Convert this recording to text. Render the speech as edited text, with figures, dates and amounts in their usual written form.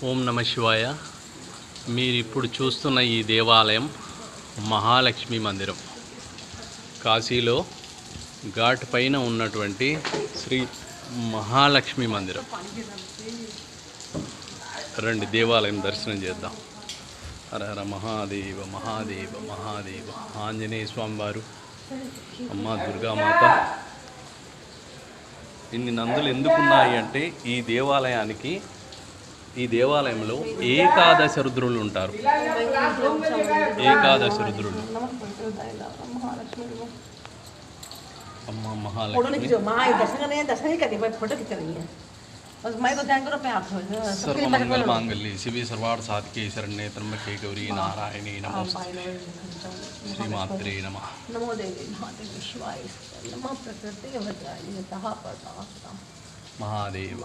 ఓం నమ శివాయ. మీరు ఇప్పుడు చూస్తున్న ఈ దేవాలయం మహాలక్ష్మి మందిరం. కాశీలో ఘాట్ పైన ఉన్నటువంటి శ్రీ మహాలక్ష్మి మందిరం. రండి దేవాలయం దర్శనం చేద్దాం. హర హర మహాదేవ మహాదేవ మహాదేవ. ఆంజనేయ స్వామి వారు, అమ్మ దుర్గామాత. ఇన్ని నందులు ఎందుకున్నాయి అంటే ఈ దేవాలయంలో ఏకాదశ రుద్రులు ఉంటారు. ఏకాదశ రుద్రులు. అమ్మ మహాలక్ష్మి సర్వమంగళ మాంగళ్యే శివే సర్వార్థ సాధికే శరణ్యే త్ర్యంబకే గౌరీ నారాయణీ నమోస్తుతే. శ్రీమాత్రే నమః. నమో దేవి విశ్వాయ నమో ప్రకృతి మహాదేవ.